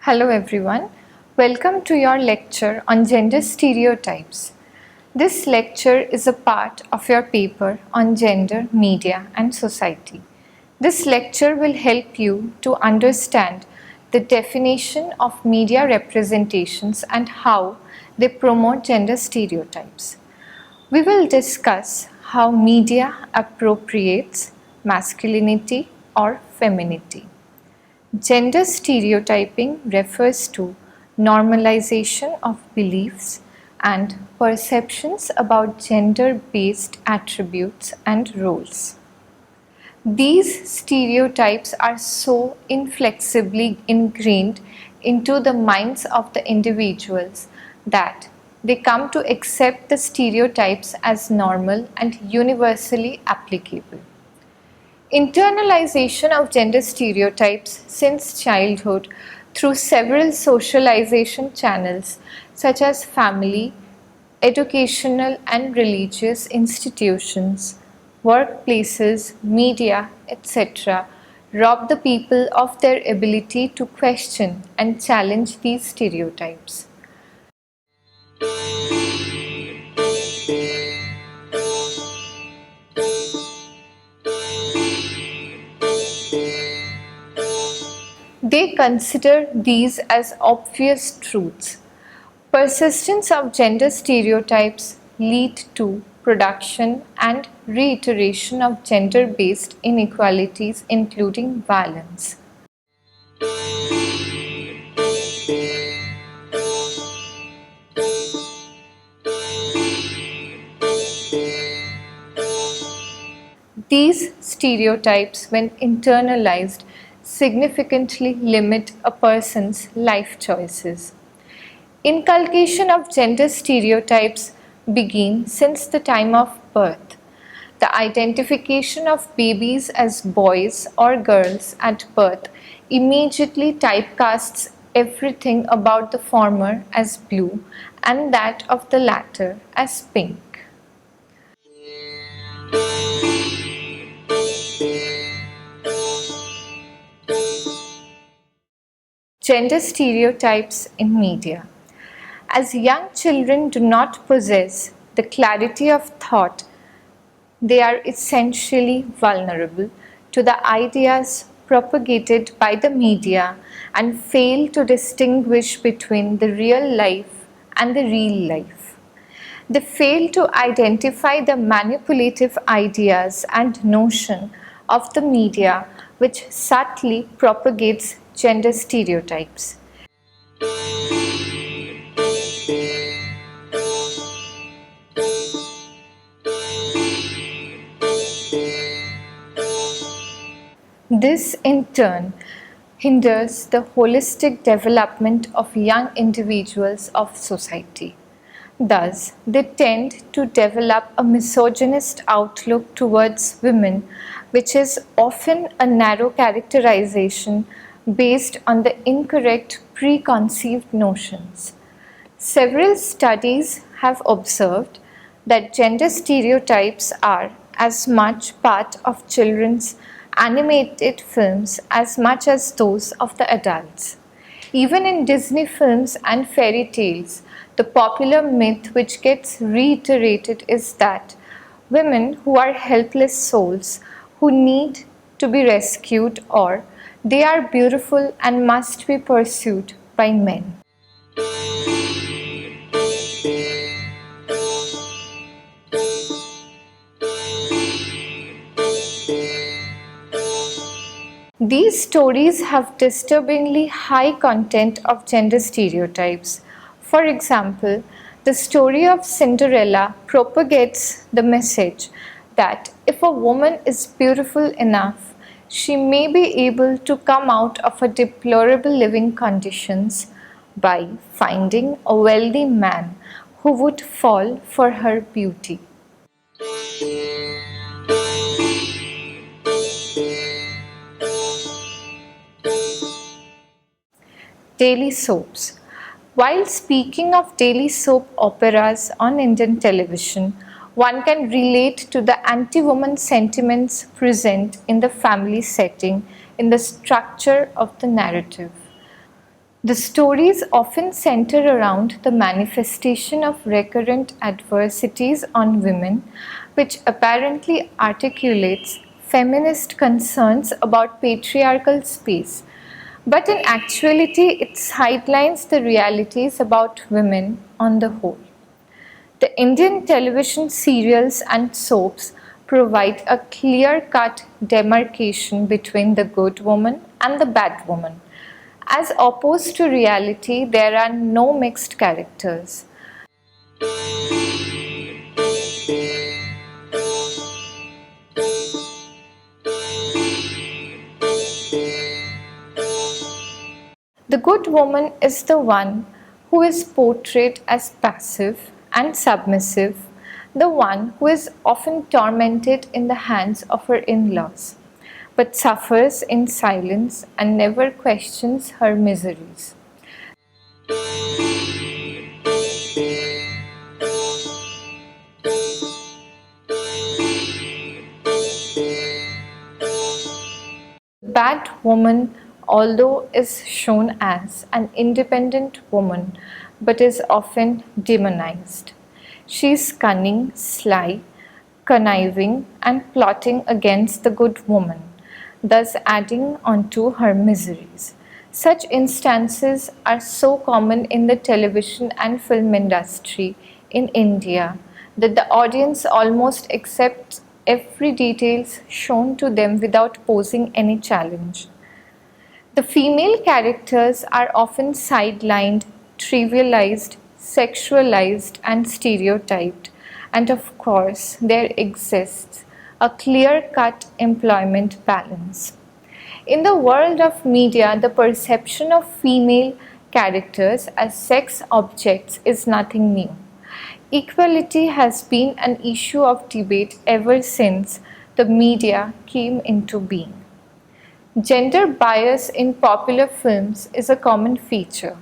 Hello everyone, welcome to your lecture on gender stereotypes. This lecture is a part of your paper on gender, media and society. This lecture will help you to understand the definition of media representations and how they promote gender stereotypes. We will discuss how media appropriates masculinity or femininity. Gender stereotyping refers to normalization of beliefs and perceptions about gender-based attributes and roles. These stereotypes are so inflexibly ingrained into the minds of the individuals that they come to accept the stereotypes as normal and universally applicable. Internalization of gender stereotypes since childhood through several socialization channels such as family, educational and religious institutions, workplaces, media, etc. rob the people of their ability to question and challenge these stereotypes. They consider these as obvious truths. Persistence of gender stereotypes lead to production and reiteration of gender-based inequalities, including violence. These stereotypes, when internalized, significantly limit a person's life choices. Inculcation of gender stereotypes begin since the time of birth. The identification of babies as boys or girls at birth immediately typecasts everything about the former as blue and that of the latter as pink. Gender stereotypes in media. As young children do not possess the clarity of thought, they are essentially vulnerable to the ideas propagated by the media and fail to distinguish between the real life and the real life. They fail to identify the manipulative ideas and notion of the media which subtly propagates gender stereotypes. This in turn hinders the holistic development of young individuals of society. Thus, they tend to develop a misogynist outlook towards women, which is often a narrow characterization based on the incorrect preconceived notions. Several studies have observed that gender stereotypes are as much part of children's animated films as much as those of the adults. Even in Disney films and fairy tales, the popular myth which gets reiterated is that women who are helpless souls who need to be rescued, or they are beautiful and must be pursued by men. These stories have disturbingly high content of gender stereotypes. For example, the story of Cinderella propagates the message that if a woman is beautiful enough, she may be able to come out of her deplorable living conditions by finding a wealthy man who would fall for her beauty. Daily soaps. While speaking of daily soap operas on Indian television, one can relate to the anti-woman sentiments present in the family setting in the structure of the narrative. The stories often center around the manifestation of recurrent adversities on women, which apparently articulates feminist concerns about patriarchal space. But in actuality, it sidelines the realities about women on the whole. The Indian television serials and soaps provide a clear-cut demarcation between the good woman and the bad woman. As opposed to reality, there are no mixed characters. The good woman is the one who is portrayed as passive and submissive, the one who is often tormented in the hands of her in-laws, but suffers in silence and never questions her miseries. Bad woman, although is shown as an independent woman, but is often demonized. She is cunning, sly, conniving, and plotting against the good woman, thus adding onto her miseries. Such instances are so common in the television and film industry in India that the audience almost accepts every detail shown to them without posing any challenge. The female characters are often sidelined, trivialized, sexualized, and stereotyped, and of course, there exists a clear-cut employment balance. In the world of media, the perception of female characters as sex objects is nothing new. Equality has been an issue of debate ever since the media came into being. Gender bias in popular films is a common feature.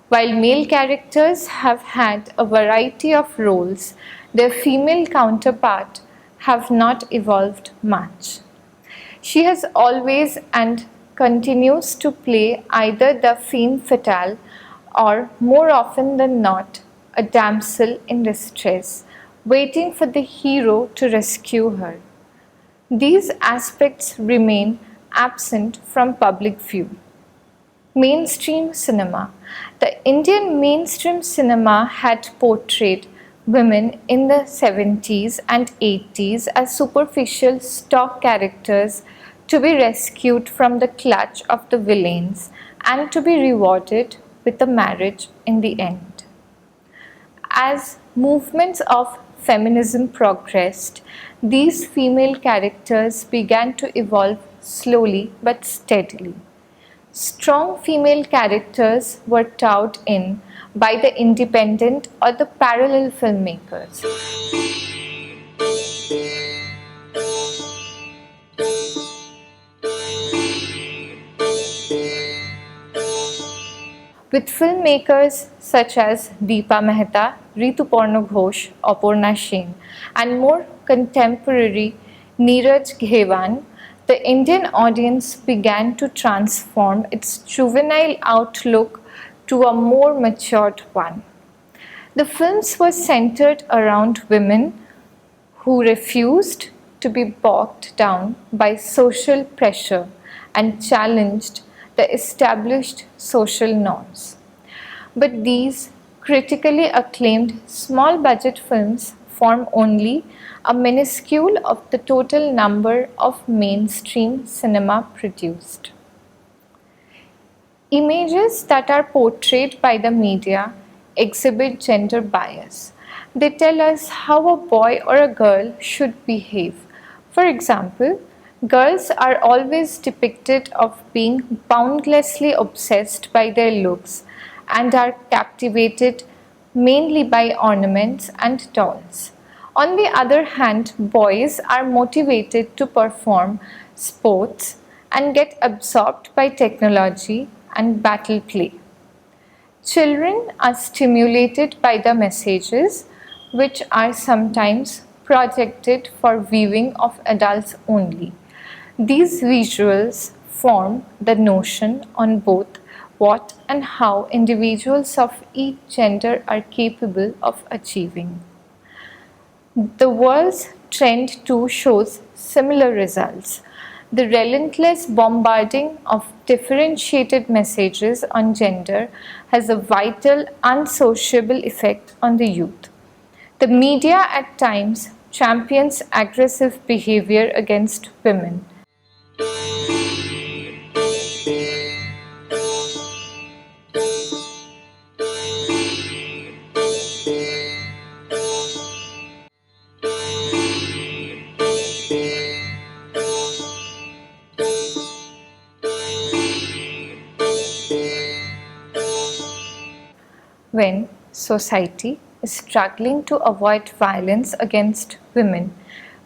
While male characters have had a variety of roles, their female counterpart have not evolved much. She has always and continues to play either the femme fatale or, more often than not, a damsel in distress, waiting for the hero to rescue her. These aspects remain absent from public view. Mainstream cinema. The Indian mainstream cinema had portrayed women in the 70s and 80s as superficial stock characters to be rescued from the clutch of the villains and to be rewarded with a marriage in the end. As movements of feminism progressed, these female characters began to evolve slowly but steadily. Strong female characters were touted in by the independent or the parallel filmmakers. With filmmakers such as Deepa Mehta, Rituparna Ghosh, Aparna Sen, and more contemporary Neeraj Ghewan, the Indian audience began to transform its juvenile outlook to a more matured one. The films were centered around women who refused to be bogged down by social pressure and challenged the established social norms. But these critically acclaimed small budget films form only a minuscule of the total number of mainstream cinema produced. Images that are portrayed by the media exhibit gender bias. They tell us how a boy or a girl should behave. For example, girls are always depicted of being boundlessly obsessed by their looks and are captivated mainly by ornaments and dolls. On the other hand, boys are motivated to perform sports and get absorbed by technology and battle play. Children are stimulated by the messages, which are sometimes projected for viewing of adults only. These visuals form the notion on both what and how individuals of each gender are capable of achieving. The world's trend too shows similar results. The relentless bombarding of differentiated messages on gender has a vital, unsociable effect on the youth. The media at times champions aggressive behavior against women. When society is struggling to avoid violence against women,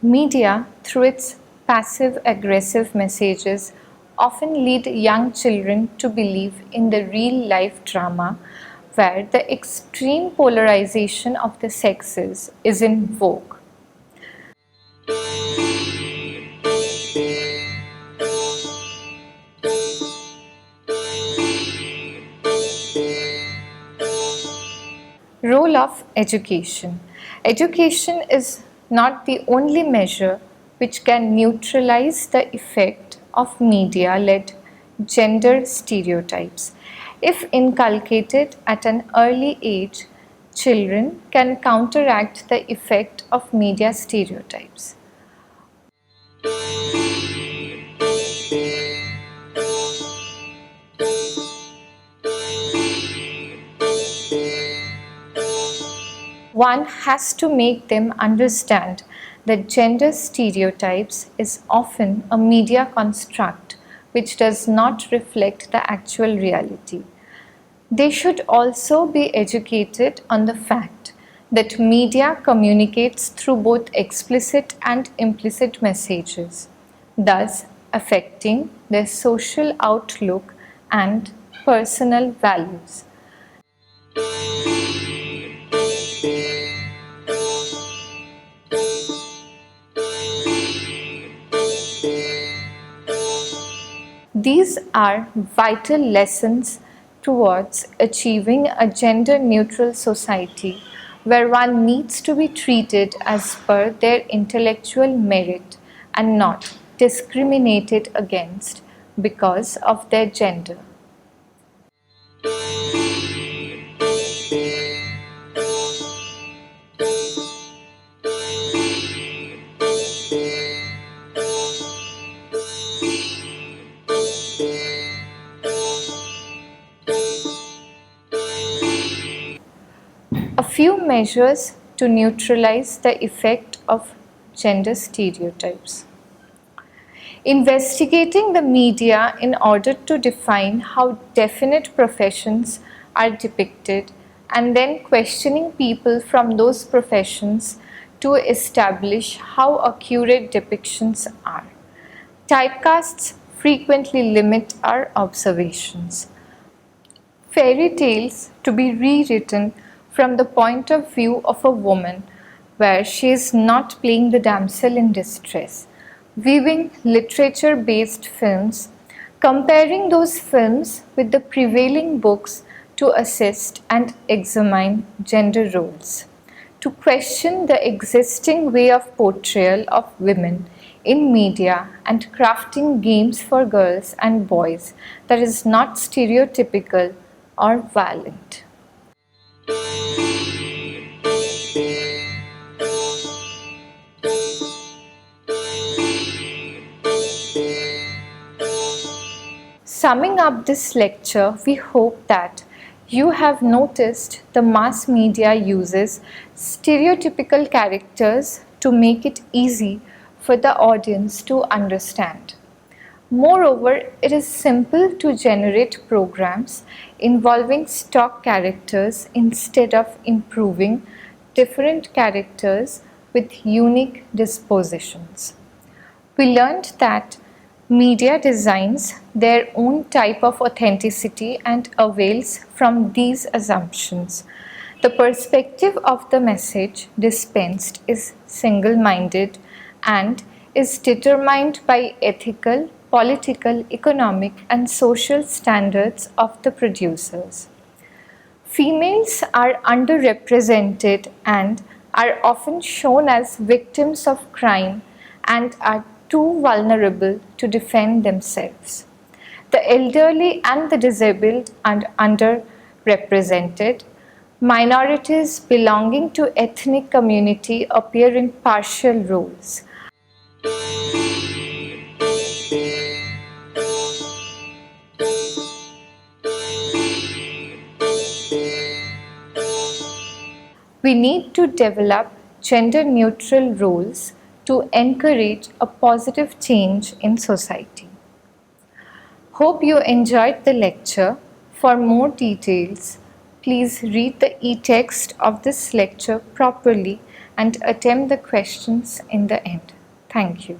media, through its passive-aggressive messages, often lead young children to believe in the real-life drama where the extreme polarization of the sexes is in vogue. Role of education. Education is not the only measure which can neutralize the effect of media-led gender stereotypes. If inculcated at an early age, children can counteract the effect of media stereotypes. One has to make them understand that gender stereotypes is often a media construct which does not reflect the actual reality. They should also be educated on the fact that media communicates through both explicit and implicit messages, thus affecting their social outlook and personal values. These are vital lessons towards achieving a gender-neutral society where one needs to be treated as per their intellectual merit and not discriminated against because of their gender. A few measures to neutralize the effect of gender stereotypes. Investigating the media in order to define how definite professions are depicted and then questioning people from those professions to establish how accurate depictions are. Typecasts frequently limit our observations. Fairy tales to be rewritten from the point of view of a woman where she is not playing the damsel in distress, viewing literature-based films, comparing those films with the prevailing books to assist and examine gender roles, to question the existing way of portrayal of women in media and crafting games for girls and boys that is not stereotypical or violent. Summing up this lecture, we hope that you have noticed the mass media uses stereotypical characters to make it easy for the audience to understand. Moreover, it is simple to generate programs involving stock characters instead of improving different characters with unique dispositions. We learned that media designs their own type of authenticity and avails from these assumptions. The perspective of the message dispensed is single-minded and is determined by ethical, political, economic, and social standards of the producers. Females are underrepresented and are often shown as victims of crime and are too vulnerable to defend themselves. The elderly and the disabled are underrepresented. Minorities belonging to ethnic community appear in partial roles. We need to develop gender-neutral roles to encourage a positive change in society. Hope you enjoyed the lecture. For more details, please read the e-text of this lecture properly and attempt the questions in the end. Thank you.